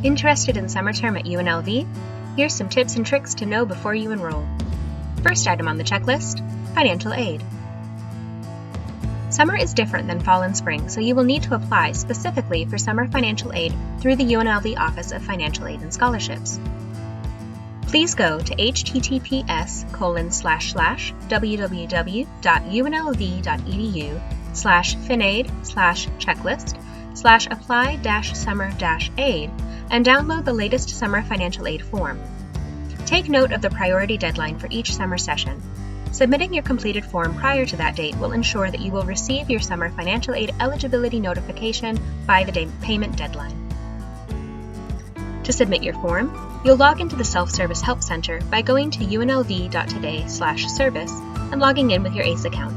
Interested in summer term at UNLV? Here's some tips and tricks to know before you enroll. First item on the checklist, financial aid. Summer is different than fall and spring, so you will need to apply specifically for summer financial aid through the UNLV Office of Financial Aid and Scholarships. Please go to https:/www.unlv.edu/finaid/checklist/apply-summer-aid and download the latest summer financial aid form. Take note of the priority deadline for each summer session. Submitting your completed form prior to that date will ensure that you will receive your summer financial aid eligibility notification by the payment deadline. To submit your form, you'll log into the Self-Service Help Center by going to unlv.today/service and logging in with your ACE account.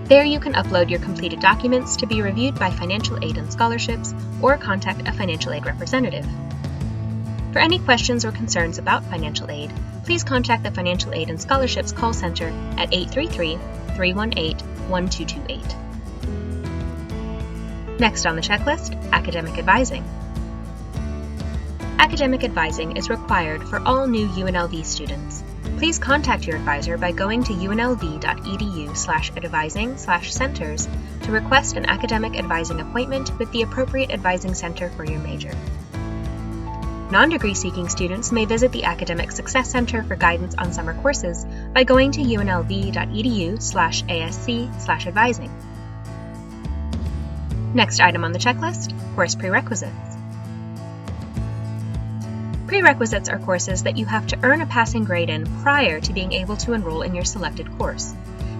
There you can upload your completed documents to be reviewed by Financial Aid and Scholarships or contact a financial aid representative. For any questions or concerns about financial aid, please contact the Financial Aid and Scholarships call center at 833-318-1228. Next on the checklist, academic advising. Academic advising is required for all new UNLV students. Please contact your advisor by going to unlv.edu/advising/centers to request an academic advising appointment with the appropriate advising center for your major. Non-degree seeking students may visit the Academic Success Center for guidance on summer courses by going to unlv.edu/asc/advising. Next item on the checklist, course prerequisites. Prerequisites are courses that you have to earn a passing grade in prior to being able to enroll in your selected course.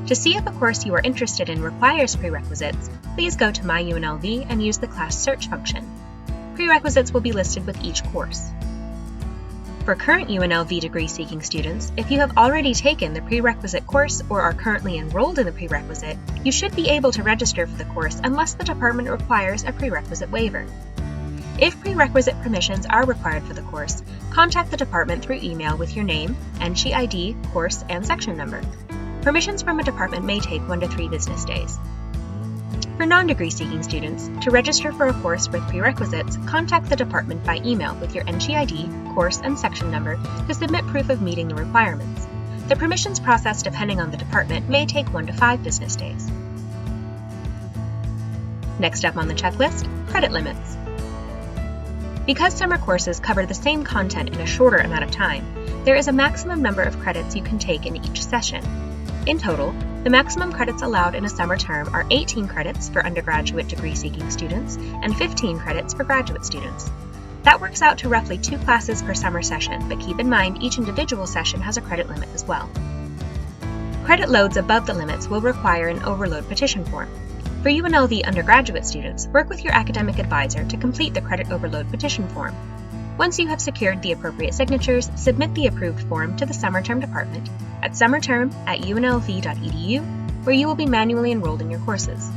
To see if a course you are interested in requires prerequisites, please go to My UNLV and use the class search function. Prerequisites will be listed with each course. For current UNLV degree-seeking students, if you have already taken the prerequisite course or are currently enrolled in the prerequisite, you should be able to register for the course unless the department requires a prerequisite waiver. If prerequisite permissions are required for the course, contact the department through email with your name, NSHE ID, course, and section number. Permissions from a department may take 1 to 3 business days. For non-degree seeking students, to register for a course with prerequisites, contact the department by email with your NSHE ID, course, and section number to submit proof of meeting the requirements. The permissions process, depending on the department, may take 1 to 5 business days. Next up on the checklist, credit limits. Because summer courses cover the same content in a shorter amount of time, there is a maximum number of credits you can take in each session. In total, the maximum credits allowed in a summer term are 18 credits for undergraduate degree-seeking students and 15 credits for graduate students. That works out to roughly 2 classes per summer session, but keep in mind each individual session has a credit limit as well. Credit loads above the limits will require an overload petition form. For UNLV undergraduate students, work with your academic advisor to complete the credit overload petition form. Once you have secured the appropriate signatures, submit the approved form to the summer term department at summerterm@unlv.edu, where you will be manually enrolled in your courses.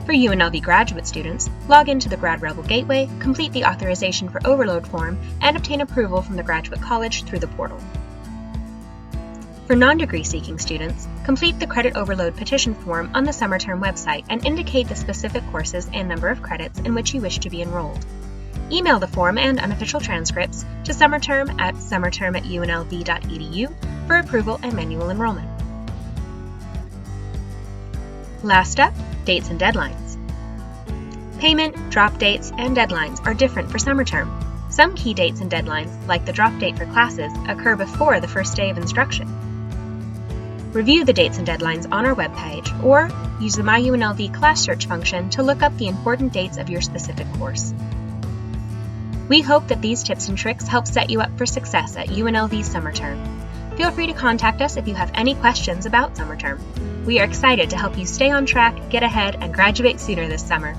For UNLV graduate students, log into the Grad Rebel Gateway, complete the authorization for overload form, and obtain approval from the graduate college through the portal. For non-degree seeking students, complete the credit overload petition form on the summer term website and indicate the specific courses and number of credits in which you wish to be enrolled. Email the form and unofficial transcripts to summerterm@unlv.edu for approval and manual enrollment. Last up, dates and deadlines. Payment, drop dates, and deadlines are different for summer term. Some key dates and deadlines, like the drop date for classes, occur before the first day of instruction. Review the dates and deadlines on our webpage, or use the My UNLV class search function to look up the important dates of your specific course. We hope that these tips and tricks help set you up for success at UNLV's summer term. Feel free to contact us if you have any questions about summer term. We are excited to help you stay on track, get ahead, and graduate sooner this summer.